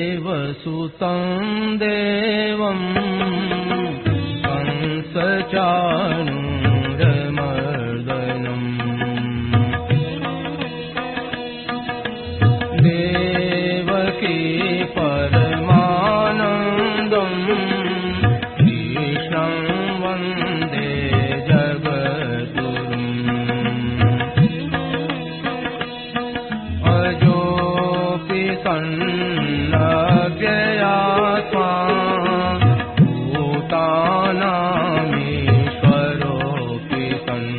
वसुदेवसुतं देवं कंसचाणूरमर्दनम् देवकी परमानन्दं कृष्णं वन्दे जगद्गुरुम् सन्नव्ययात्मा भूतानामीश्वरोऽपि सन्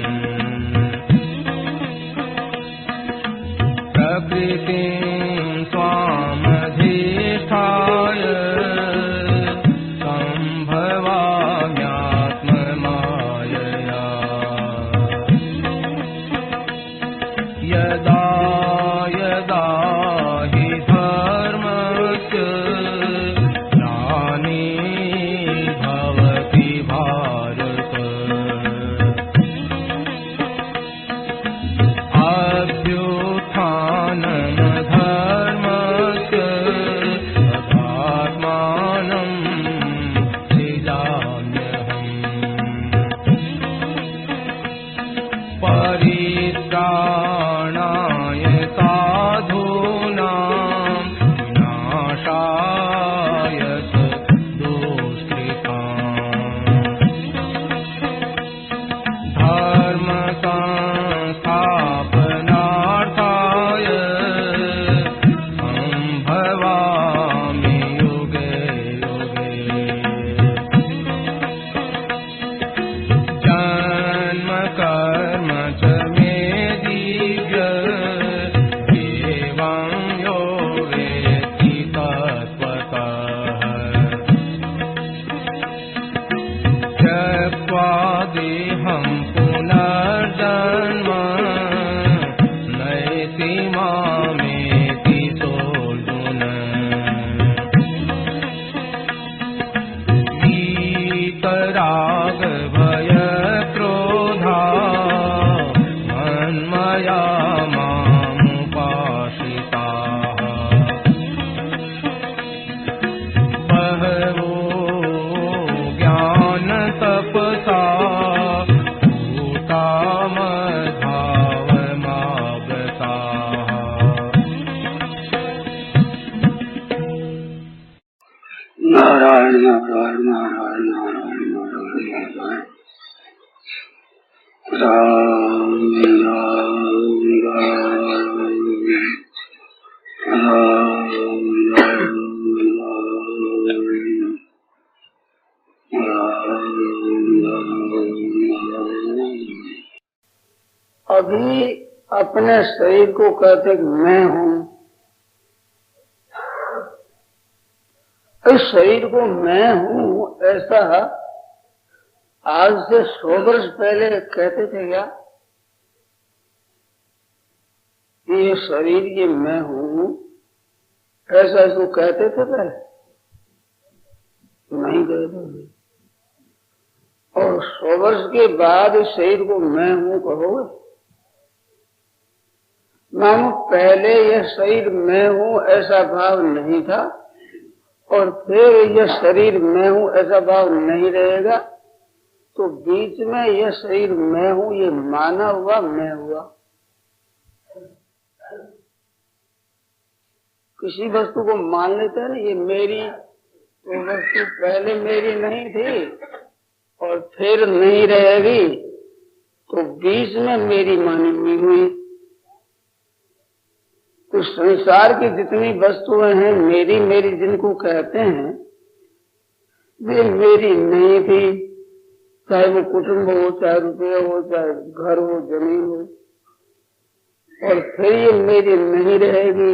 प्रकृतिं स्वामधिष्ठाय सम्भवाम्यात्ममायया यदा यदा परित्राणाय साधूनां विनाशाय दुष्कृताम् धर्म संस्थापनार्थाय सम्भवामि युगे युगे जन्म कर्म च देहं पुनर्जन्म नयति मामेति सोऽर्जुन वीतराग भय क्रोधा मन्मया मामुपाश्रिताः बहवो ज्ञान तपसा नारायण नारायण नारायण नारायण नारायण राम अभी अपने शरीर को कहते कि मैं हूँ, इस शरीर को मैं हूँ ऐसा आज से 100 वर्ष पहले कहते थे क्या? ये शरीर ये मैं हूँ ऐसा इसको कहते थे पहले? नहीं कहते थे। और 100 वर्ष के बाद इस शरीर को मैं हूँ कहोगे? मानो पहले यह शरीर मैं हूँ ऐसा भाव नहीं था और फिर यह शरीर मैं हूँ ऐसा भाव नहीं रहेगा, तो बीच में यह शरीर मैं हूँ ये माना हुआ मैं हुआ। किसी वस्तु को मान लेते हैं ना ये मेरी, तो वस्तु पहले मेरी नहीं थी और फिर नहीं रहेगी, तो बीच में मेरी मानी हुई। तो संसार की जितनी वस्तुएं हैं मेरी मेरी जिनको कहते हैं वे मेरी नहीं थी, चाहे वो कुटुंब हो, चाहे रुपया हो, चाहे घर हो, जमीन हो, और फिर ये मेरी नहीं रहेगी।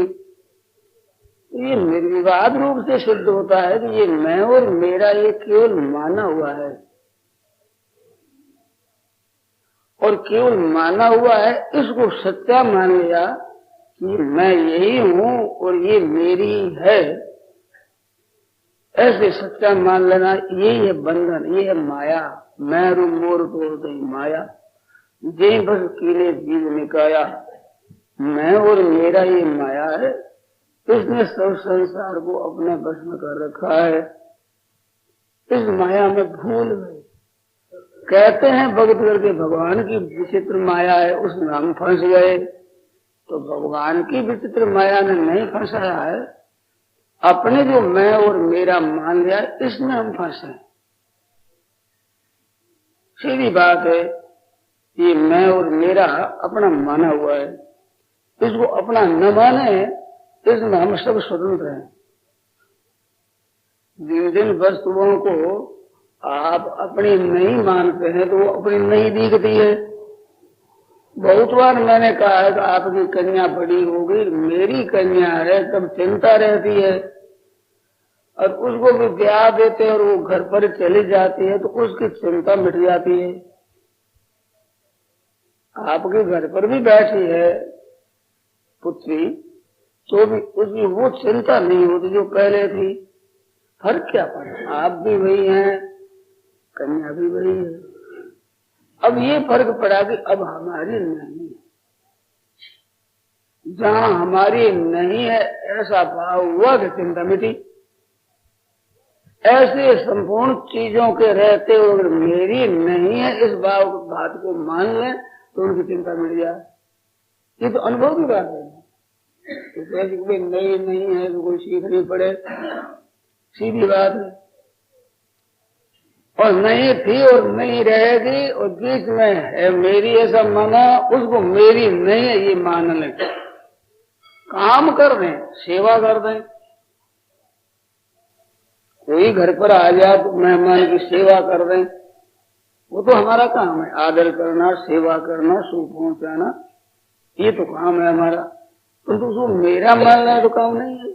ये निर्विवाद रूप से सिद्ध होता है कि ये मैं और मेरा ये केवल माना हुआ है और केवल माना हुआ है, इसको सच्चा मान लिया कि मैं यही हूँ और ये मेरी है, ऐसे सच्चा मान लेना, यही है बंधन, ये है माया। मैं रू मोर तोड़ दई माया, जे बस कीले बीज निकाया। मैं और मेरा ये माया है, इसने सब संसार को अपने बस में कर रखा है। इस माया में भूल गए। कहते हैं भगत करके भगवान की विचित्र माया है, उसमें हम फंस गए। तो भगवान की विचित्र माया ने नहीं फंसाया है, अपने जो मैं और मेरा मान लिया, इसमें हम फंसे। सीधी बात है, ये मैं और मेरा अपना माना हुआ है, इसको अपना न माने, इसमें हम सब स्वतंत्र हैं। जिन जिन वस्तुओं को आप अपनी नहीं मानते हैं तो वो अपनी नहीं दिखती है। बहुत बार मैंने कहा है कि आपकी कन्या बड़ी हो गई, मेरी कन्या है, तब चिंता रहती है, और उसको भी ब्याह देते और वो घर पर चली जाती है तो उसकी चिंता मिट जाती है। आपके घर पर भी बैठी है पुत्री, तो भी उसकी वो चिंता नहीं होती जो पहले थी। फर्क क्या पड़ा? आप भी वही हैं, कन्या भी वही है। अब ये फर्क पड़ा कि अब हमारी नहीं है। जहां हमारी नहीं है ऐसा भाव हुआ कि चिंता मिटी। ऐसे संपूर्ण चीजों के रहते हुए अगर मेरी नहीं है इस बात को मान लें तो उनकी चिंता मिट जाए। ये तो अनुभव की बात है। तो ऐसी कोई नहीं है तो कोई सीखनी पड़े, सीधी बात है। और नहीं थी और नहीं रहेगी और बीच में है मेरी, ऐसा माना, उसको मेरी नहीं है ये मान ले। काम कर दें, सेवा कर दें। कोई घर पर आ जाए तो मेहमान की सेवा कर दें, वो तो हमारा काम है। आदर करना, सेवा करना, सुख पहुंचाना, ये तो काम है हमारा। परंतु उसको मेरा मानना तो काम नहीं है।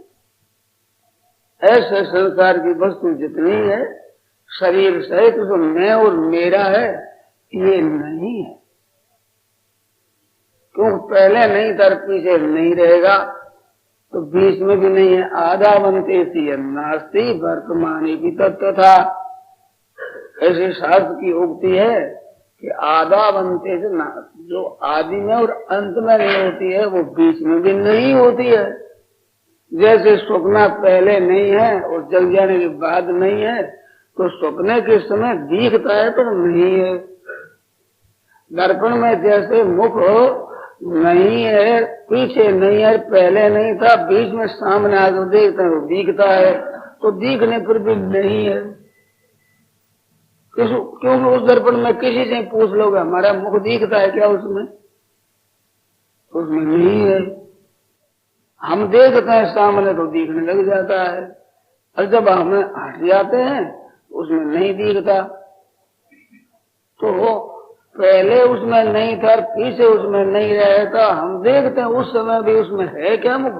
ऐसे संसार की वस्तु जितनी है, शरीर सहित तो मैं और मेरा है, ये नहीं है। क्योंकि पहले नहीं था, पीछे नहीं रहेगा, तो बीच में भी नहीं है। आधा बनते थी नास्ती वर्तमानी की तत्व था। ऐसे शास्त्र की उक्ति है कि आधा बनते से नास्ती, जो आदि में और अंत में नहीं होती है वो बीच में भी नहीं होती है। जैसे स्वप्न पहले नहीं है और जग जाने के बाद नहीं है, तो स्वप्न के समय दिखता है पर नहीं है। दर्पण में जैसे मुख नहीं है, पीछे नहीं है, पहले नहीं था, बीच में सामने आकर देखता है, दिखता है, तो दिखने पर भी नहीं है। क्योंकि उस दर्पण में किसी से पूछ लोगे हमारा मुख दिखता है क्या, उसमें नहीं है। हम देखते हैं सामने तो दिखने लग जाता है, और जब हमें हट जाते हैं उसमें नहीं दिखता। तो पहले उसमें नहीं था, पीछे उसमें नहीं रहता, हम देखते हैं उस समय भी उसमें है क्या, मुख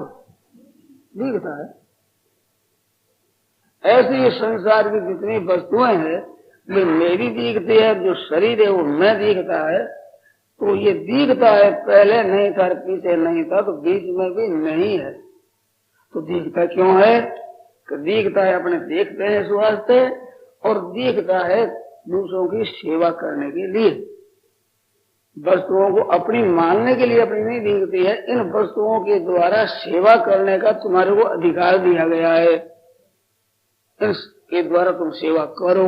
दिखता है। ऐसे ही संसार की जितनी वस्तुएं हैं वे मेरी दिखती है, जो शरीर है वो मैं दिखता है। तो ये दिखता है, पहले नहीं था, पीछे नहीं था, तो बीच में भी नहीं है। तो दिखता क्यों है? तो दिखता है अपने देखते हैं इस वास्ते, और दिखता है दूसरों की सेवा करने के लिए। वस्तुओं को अपनी मानने के लिए अपनी नहीं दिखती है। इन वस्तुओं के द्वारा सेवा करने का तुम्हारे को अधिकार दिया गया है, इसके द्वारा तुम सेवा करो,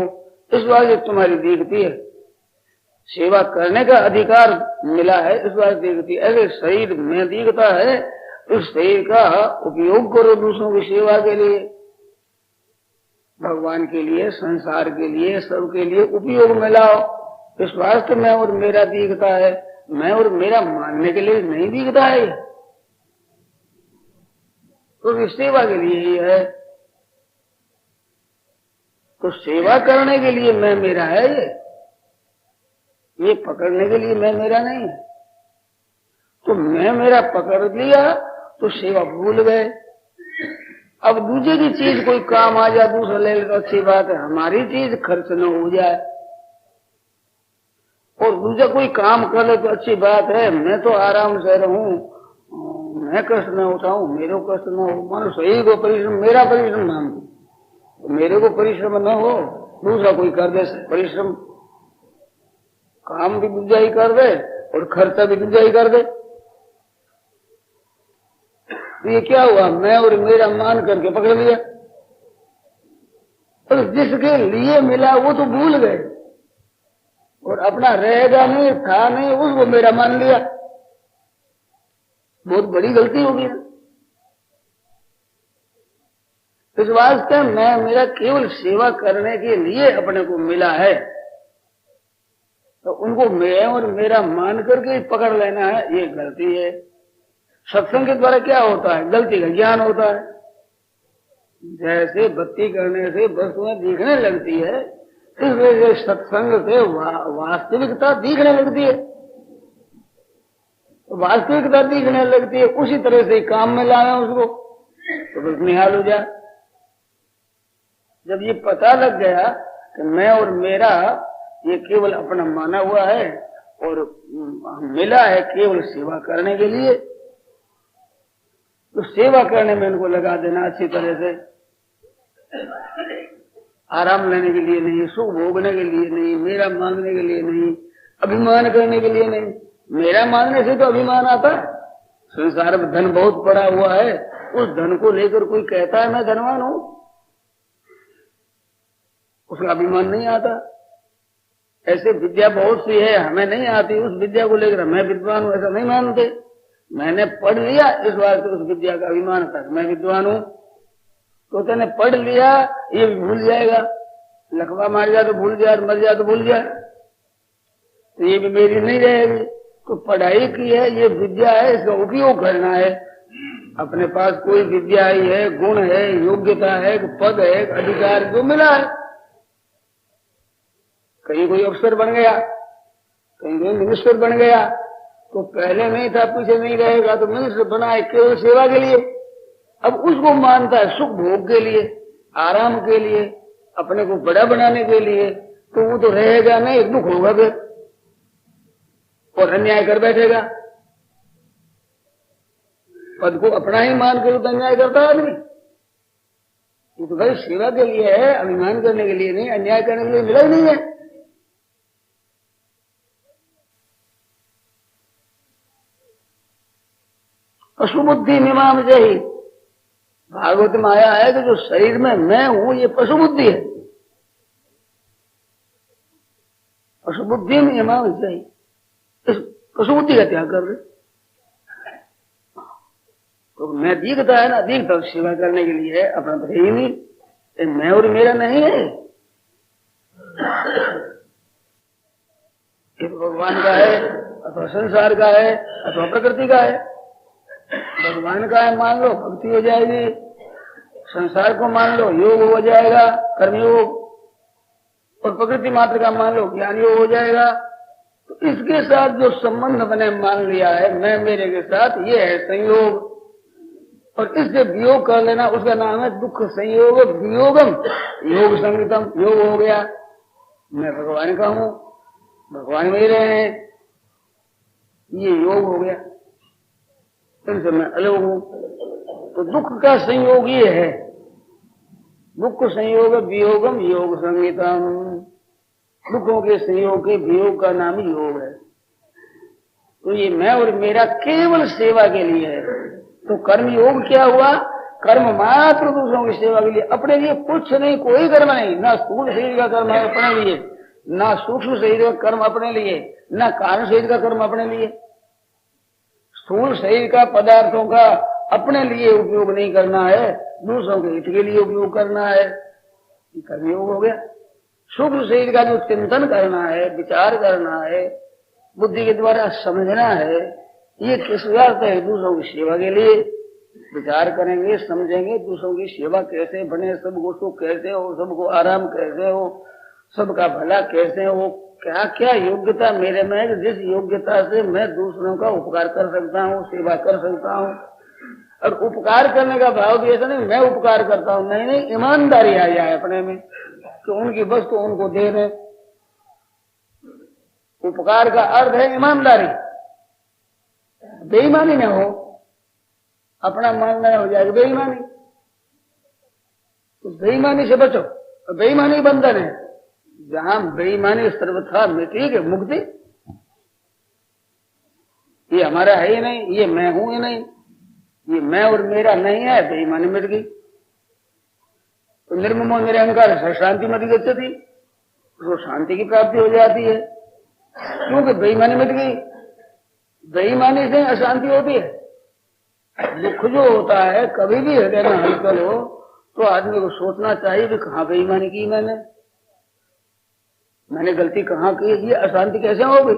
इस वास्ते तुम्हारी दिखती है। सेवा करने का अधिकार मिला है, इस बार दिखती है। अगर शरीर में दिखता है तो शरीर का उपयोग करो दूसरों की सेवा के लिए, भगवान के लिए, संसार के लिए, सबके लिए उपयोग में लाओ। इस वास्ते मैं और मेरा दिखता है, मैं और मेरा मानने के लिए नहीं दिखता है, तो सेवा के लिए ही है। तो सेवा करने के लिए मैं मेरा है, ये पकड़ने के लिए मैं मेरा नहीं है। तो मैं मेरा पकड़ लिया तो सेवा भूल गए। अब दूसरे की चीज कोई काम आ जाए, दूसरा ले ले तो अच्छी बात है, हमारी चीज खर्च न हो जाए। और दूसरा कोई काम कर ले तो अच्छी बात है, मैं तो आराम से रहूं, मैं कष्ट न उठाऊं, मेरे को कष्ट न हो, मानो शरीर को परिश्रम, मेरा परिश्रम मान दो, तो मेरे को परिश्रम न हो, दूसरा कोई कर दे परिश्रम, काम भी दूसरा ही कर दे और खर्चा भी दूसरा ही कर दे। तो ये क्या हुआ, मैं और मेरा मान करके पकड़ लिया, और जिसके लिए मिला वो तो भूल गए, और अपना रहेगा नहीं, था नहीं, उसको मेरा मान लिया। बहुत बड़ी गलती होगी। इस वास्ते मैं मेरा केवल सेवा करने के लिए अपने को मिला है, तो उनको मैं और मेरा मान करके पकड़ लेना है, ये गलती है। सत्संग के द्वारा क्या होता है, गलती का ज्ञान होता है। जैसे बत्ती करने से वस्तुएं दिखने लगती है, इस वजह से सत्संग से वास्तविकता दिखने लगती है, वास्तविकता दिखने लगती है। उसी तरह से काम में लाना उसको, तो बस निहाल हो जाए। जब ये पता लग गया कि मैं और मेरा ये केवल अपना माना हुआ है और मिला है केवल सेवा करने के लिए, तो सेवा करने में इनको लगा देना अच्छी तरह से, आराम लेने के लिए नहीं, सुख भोगने के लिए नहीं, मेरा मांगने के लिए नहीं, अभिमान करने के लिए नहीं। मेरा मांगने से तो अभिमान आता है। संसार में धन बहुत पड़ा हुआ है, उस धन को लेकर कोई कहता है मैं धनवान हूं, उसका अभिमान नहीं आता। ऐसे विद्या बहुत सी है, हमें नहीं आती, उस विद्या को लेकर मैं विद्वान हूं ऐसा नहीं मानते। मैंने पढ़ लिया, इस बार तो उस विद्या का अभिमान था, मैं विद्वान हूं। तो तेने पढ़ लिया, ये भी भूल जाएगा, लकवा मार जाए तो भूल जाए, मर जाए तो भूल जाए, तो ये भी मेरी नहीं रहेगी। तो पढ़ाई की है, ये विद्या है, इसका उपयोग करना है। अपने पास कोई विद्या ही है, गुण है, योग्यता है, पद है, अधिकार जो मिला है, कहीं कोई अफसर बन गया, कहीं कोई मिनिस्टर बन गया, तो पहले नहीं था, पीछे नहीं रहेगा, तो मिनिस्टर बना है केवल सेवा के लिए। अब उसको मानता है सुख भोग के लिए, आराम के लिए, अपने को बड़ा बनाने के लिए, तो वो तो रहेगा नहीं, दुख होगा फिर और अन्याय कर बैठेगा। पद को अपना ही मान कर तो अन्याय करता आदमी। ये तो भाई सेवा के लिए है, अभिमान करने के लिए नहीं, अन्याय करने के लिए मिला ही नहीं है। पशुबुद्धि मीमांस ही भागवत में आया है कि जो शरीर में मैं हूं ये पशुबुद्धि है। पशुबुद्धि में मीमांस ही, इस पशुबुद्धि का त्याग कर रहे। तो मैं दिखता है ना, दिखता सेवा करने के लिए है, अपना तो है ही नहीं, ये मैं और मेरा नहीं है, ये तो भगवान का है अथवा संसार का है अथवा प्रकृति का है। भगवान का है मान लो भक्ति हो जाएगी, संसार को मान लो योग हो जाएगा, कर्मयोग, और प्रकृति मात्र का मान लो ज्ञान योग हो जाएगा। तो इसके साथ जो संबंध मैंने मान लिया है मैं मेरे के साथ, ये है संयोग, और इससे वियोग कर लेना उसका नाम है दुख संयोग वियोगम योग संगतम। योग हो गया, मैं भगवान का हूं, भगवान मेरे हैं, ये योग हो गया, इनसे मैं अलग हूं। तो दुख का संयोग ये है, दुख संयोग वियोगम योग संगीतम। दुखों के संयोग के वियोग का नाम ही योग है। तो ये मैं और मेरा केवल सेवा के लिए है। तो कर्म योग क्या हुआ, कर्म मात्र दूसरों की सेवा के लिए, अपने लिए कुछ नहीं, कोई कर्म नहीं, ना स्थूल शरीर का कर्म है अपने लिए, ना सूक्ष्म शरीर का कर्म अपने लिए, ना कारण शरीर का कर्म अपने लिए। स्थूल शरीर का पदार्थों का अपने लिए उपयोग नहीं करना है, दूसरों के हित के लिए उपयोग करना है, कर्मयोग हो गया। सूक्ष्म शरीर का जो चिंतन करना है, विचार करना है, बुद्धि के द्वारा समझना है, ये किस अर्थ है, दूसरों की सेवा के लिए। विचार करेंगे, समझेंगे दूसरों की सेवा कैसे बने, सबको सुख कैसे हो, सबको आराम कैसे हो, सबका भला कैसे हो, क्या क्या योग्यता मेरे में है, जिस योग्यता से मैं दूसरों का उपकार कर सकता हूँ, सेवा कर सकता हूँ। और उपकार करने का भाव भी ऐसा नहीं मैं उपकार करता हूँ, नहीं नहीं, ईमानदारी आ जाए अपने में कि उनकी वस्तु उनको दे रहे, उपकार का अर्थ है ईमानदारी। बेईमानी न हो, अपना मानना हो जाएगा बेईमानी, तो बेईमानी से बचो। बेईमानी बंधन है, जहां बेईमानी सर्वथा मिटी के मुक्ति। ये हमारा है ही नहीं, ये मैं हूं ही नहीं, ये मैं और मेरा नहीं है, बेईमानी मिट गई। तो निर्ममो निरहंकार से शांति मत गच्छति, तो शांति की प्राप्ति हो जाती है, क्योंकि बेईमानी मिट गई। बेईमानी से अशांति होती है। दुख जो होता है, कभी भी हृदय में हलचल हो तो आदमी को सोचना चाहिए कि कहाँ बेईमानी की मैंने गलती कहाँ की, ये अशांति कैसे हो गई।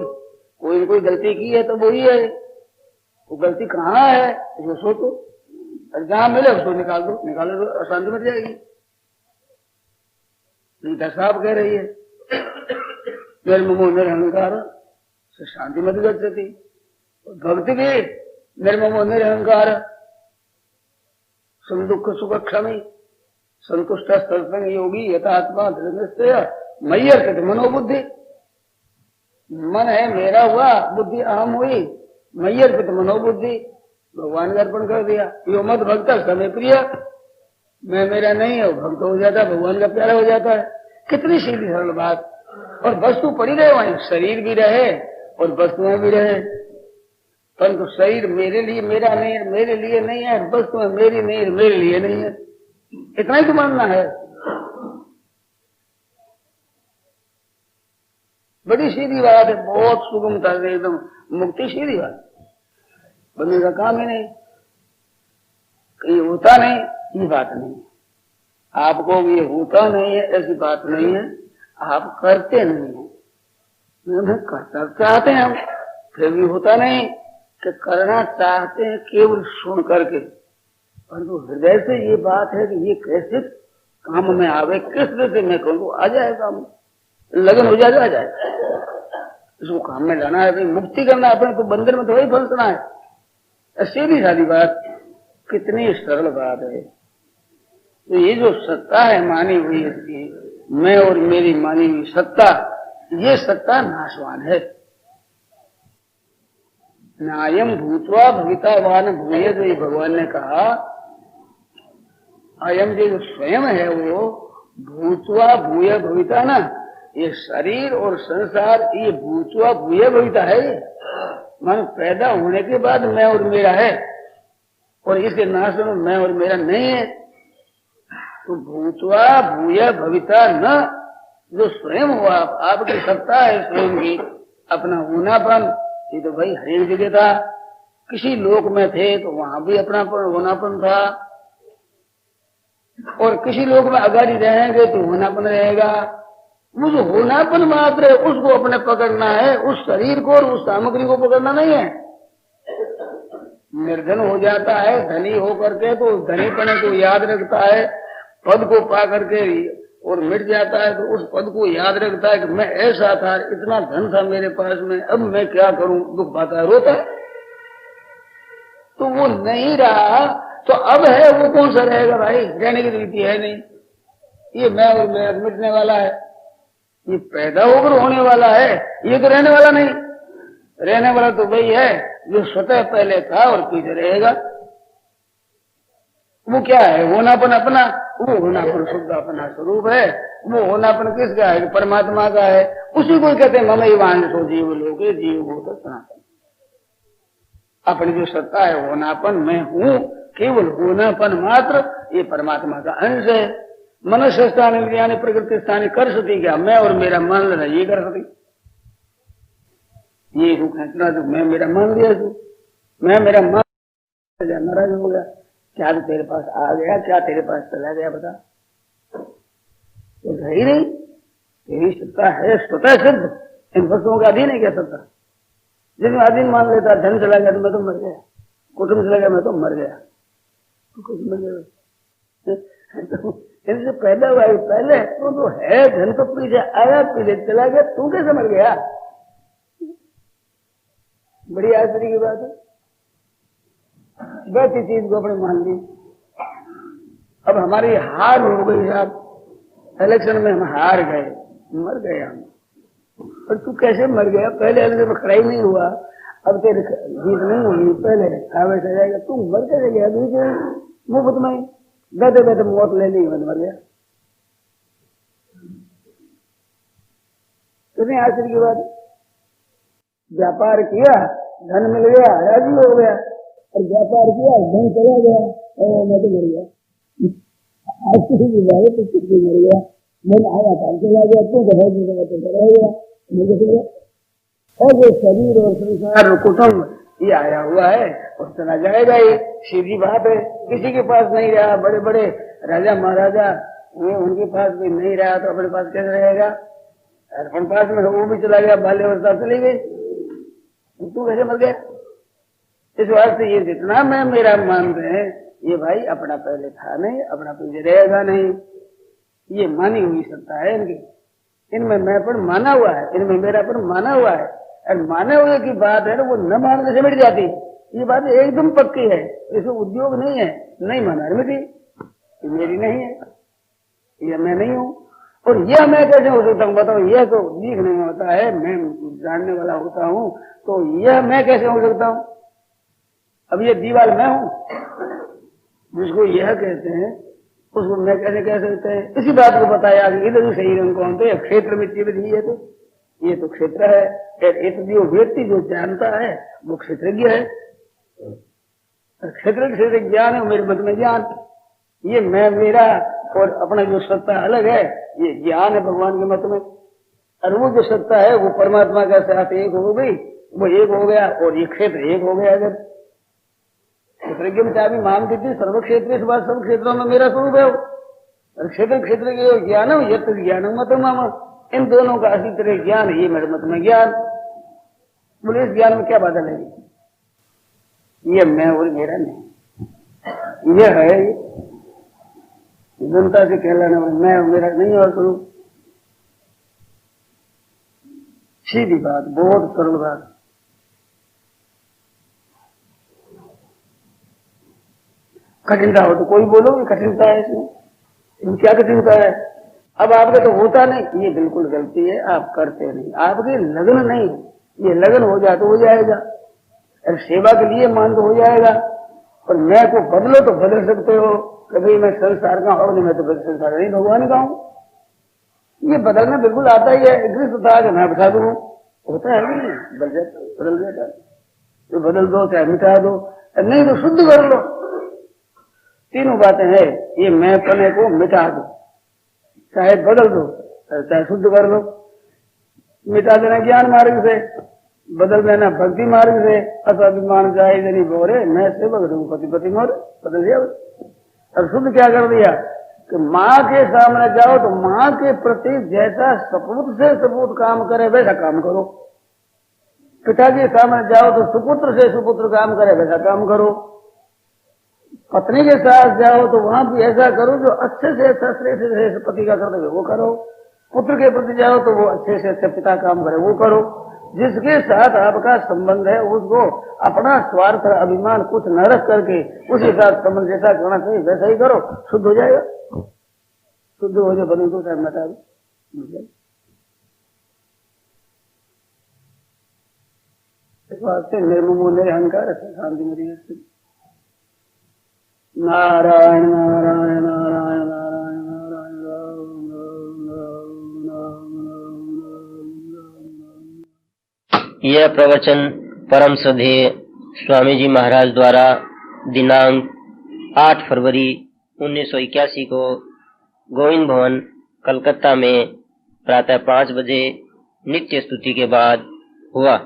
कोई न कोई गलती की है तो वही है, वो गलती कहाँ है वो सोचो, और जहां मिले उसको निकाल दो, अशांति मिट जाएगी। गीता साहब कह रही है निर्ममो निरहंकार से शांति मत गच्छति। भक्ति भी निर्ममो निरहंकार सम दुख सुख क्षमी संतुष्ट सत्संग योगी यथात्मा दृढ़ निश्चय मय्यर्पित मनोबुद्धि। मन है मेरा हुआ, बुद्धि अहम हुई, मय्यर्पित मनोबुद्धि भगवान का अर्पण कर दिया। यो मत भक्त समय प्रिय, मैं मेरा नहीं है, भक्त हो जाता है, भगवान का प्यारा हो जाता है। कितनी सीधी सरल बात। और वस्तु पड़ी रहे वहीं, शरीर भी रहे और वस्तुएं भी रहे, परंतु शरीर मेरे लिए मेरा नहीं है, मेरे लिए नहीं है, वस्तुएं मेरी नहीं है, मेरे लिए नहीं है। इतना ही तो मानना है। बड़ी सीधी बात है, बहुत सुगमता से एकदम मुक्ति सीधी बात। बनने का काम ही नहीं, ये होता नहीं, ये बात नहीं। आपको ये होता नहीं है ऐसी बात नहीं है, आप करते नहीं है। करना चाहते हैं हम, फिर भी होता नहीं कि करना चाहते हैं केवल सुन करके, परंतु हृदय से ये बात है कि ये कैसे काम में आवे, किस तरह से मैं कहूँ आ जाए काम, लगन हो जाए आ जाए, इसको काम में लाना है। भाई मुक्ति करना अपने को, बंदर में तो वही फंसना है। सीधी सादी बात, कितनी सरल बात है। तो ये जो सत्ता है मानी हुई, इसकी मैं और मेरी मानी हुई सत्ता, ये सत्ता नाशवान है। नायम भूतवा भवितावान भूय, जो भगवान ने कहा, अयम जो स्वयं है वो भूतवा भूय भविता ना, ये शरीर और संसार ये भूतवा भूय भविता है। मन पैदा होने के बाद मैं और मेरा है, और इसके नाश में मैं और मेरा नहीं है। तो भूतवा भूय भविता न, जो स्वयं हुआ, आपकी सत्ता है स्वयं की, अपना होनापन, ये तो भाई हर एक जगह था। किसी लोक में थे तो वहां भी अपना होनापन था, और किसी लोक में अगर ही रहेंगे तो होनापन रहेगा। वो जो होनापन मात्र है उसको अपने पकड़ना है, उस शरीर को और उस सामग्री को पकड़ना नहीं है। निर्धन हो जाता है धनी हो करके तो धनीपने को याद रखता है, पद को पा करके और मिट जाता है तो उस पद को याद रखता है कि मैं ऐसा था, इतना धन था मेरे पास में, अब मैं क्या करूं, दुख पाता है, रोता है। तो वो नहीं रहा तो अब है, वो कौन सा रहेगा भाई, रहने की रीति है नहीं। ये मैं और मैं मिटने वाला है, ये पैदा होकर होने वाला है, ये तो रहने वाला नहीं। रहने वाला तो वही है जो स्वतः पहले था और पीछे रहेगा। वो क्या है, होनापन अपना, वो होनापन शुद्ध अपना स्वरूप है। वो होनापन किसका है, परमात्मा का है। उसी को कहते हैं ममैवांशो जीव लोके जीव भूत सनातन। अपनी जो सत्ता है होनापन, मैं हूँ, केवल होनापन मात्र, ये परमात्मा का अंश है। मनुष्य स्थान इंद्रिया प्रकृति स्थान कर सकती क्या, मैं और मेरा मन लेना ये कर सकती। ये इतना जो मैं मेरा मान लिया, मैं मेरा मान नाराज हो गया, क्या तो तेरे पास आ गया, क्या तेरे पास चला गया, बता। तो है ही नहीं, तेरी सत्ता है स्वतः सिद्ध, इन वस्तुओं का अधीन है क्या सत्ता। जिसमें अधीन मान लेता, धन चला गया तो मैं तो मर गया, कुटुंब चला गया मैं तो मर गया, कुछ मर गया। इनसे पैदा हुआ पहले तो है, धन तो पीछे आया, पीछे चला गया, तू कैसे मर गया। बड़ी आश्चर्य की बात है। वैसी चीज को अपने मान ली। अब हमारी हार हो गई साहब, इलेक्शन में हम हार गए, मर गए हम। पर तू कैसे मर गया? पहले अलग में खड़ा ही नहीं हुआ, अब तेरे जीत नहीं हुई, पहले वैसा जाएगा। तू मर कैसे गया? मुफ्त में गधे गधे मौत ले ली, मर गया। कितनी आश्चर्य की बात। व्यापार किया, धन मिल गया, राजी हो गया, और व्यापार किया, धन चला गया, और मैं तो मर गया। आश्चर्य की बात है, तो कुछ भी मर गया, मन आया था चला गया, तू तो बहुत जगह तो रह गया, मुझे तो। और जो शरीर और संसार और कुटुंब ये आया हुआ है और चला जाएगा, ये सीधी बात है। किसी के पास नहीं रहा, बड़े बड़े राजा महाराजा हुए, उनके पास भी नहीं रहा तो अपने पास कैसे रहेगा? अपने पास में वो भी चला गया, बाल्यावस्था चली गई, तू कैसे मर गया? इस वास्ते ये जितना मैं मेरा मानते हैं, ये भाई अपना पहले था नहीं, अपना पीछे रहेगा नहीं, ये मानी हुई सत्ता है इनकी। इनमें मैं पर माना हुआ है, इनमें मेरा पर माना हुआ है, और माने हुए की बात है ना, वो न मानने से मिट जाती। ये बात एकदम पक्की है, इसमें उद्योग नहीं है, नहीं माना मिटी, ये मेरी नहीं है, ये मैं नहीं हूँ। और यह मैं कैसे हो सकता हूँ बताओ? यह तो दिखने में होता है, मैं जानने वाला होता हूँ, तो यह मैं कैसे हो सकता हूँ? अब ये दीवार मैं हूँ, जिसको यह कहते हैं उसको मैं कैसे कह सकते हैं? इसी बात को बताया कि इधर सही रंग कौन थे, क्षेत्र में चीज है, तो ये तो क्षेत्र है, जो व्यक्ति जो जानता है वो क्षेत्रज्ञ है, क्षेत्र ज्ञान है, मेरे मत में ज्ञान, ये मैं मेरा और अपना जो सत्ता अलग है, ये ज्ञान है भगवान के मत में। और वो जो सत्ता है वो परमात्मा का साथ एक हो गई, वो एक हो गया, और ये क्षेत्र एक हो गया। अगर क्षेत्रज्ञ में चाबी मानती थी सर्व क्षेत्र, इस बात सब क्षेत्रों में मेरा स्वरूप है, और क्षेत्र क्षेत्र के ज्ञान है, यत ज्ञान मत मामा, इन दोनों का अच्छी तरह ज्ञान, ये मेरे मत में ज्ञान। बोले इस ज्ञान में क्या बाधा लगेगी? ये मैं और मेरा नहीं, यह है जनता से कहलाने वाला मैं और मेरा नहीं और स्वरूप। सीधी बात, बहुत सरल बात। कठिनता हो तो कोई बोलो कठिनता है इसमें, क्या कठिनता है? अब आपके तो होता नहीं, ये बिल्कुल गलती है, आप करते नहीं, आपके लगन नहीं, ये लगन हो जाए तो हो जाएगा, और सेवा के लिए मान तो हो जाएगा। और मैं को बदलो तो बदल सकते हो, कभी मैं संसार का और नहीं, मैं तो संसार नहीं, भगवान का हूँ। ये बदलना बिल्कुल आता ही है, गृहस्थ था कि मैं बता दूँ, होता है नहीं, बदल जाता, तो बदल दो चाहे मिटा दो, नहीं तो शुद्ध कर लो। तीनों बातें हैं, ये मैं पने को मिटा दो, चाहे बदल दो, चाहे शुद्ध कर लो। मिटा देना ज्ञान मार्ग से, बदल देना भक्ति मार्ग से। अभिमान जाए नहीं बोरे, मैं सेवक दूं पति पति मोर, बदल दिया। और शुद्ध क्या कर दिया कि माँ के सामने जाओ तो माँ के प्रति जैसा सपूत से सपूत काम करे वैसा काम करो, पिता के सामने जाओ तो सुपुत्र से सुपुत्र काम करे वैसा काम करो, पत्नी के साथ जाओ तो वहां भी ऐसा करो जो अच्छे से अच्छा श्रेष्ठ से पति का कर्तव्य वो करो, पुत्र के प्रति जाओ तो वो अच्छे से अच्छे पिता काम करे वो करो। जिसके साथ आपका संबंध है उसको अपना स्वार्थ अभिमान कुछ न रख करके उसी साथ संबंध जैसा करना चाहिए वैसा ही करो, शुद्ध हो जाएगा। शुद्ध हो जाए बने तो टाइम बता दो। इस वास्ते निर्ममो निरहंकार शांति मेरी। नारायण नारायण नारायण नारायण नारायण राम राम राम राम। यह प्रवचन परम श्रद्धेय स्वामी जी महाराज द्वारा दिनांक 8 फरवरी 1981 को गोविंद भवन कलकत्ता में प्रातः 5 बजे नित्य स्तुति के बाद हुआ।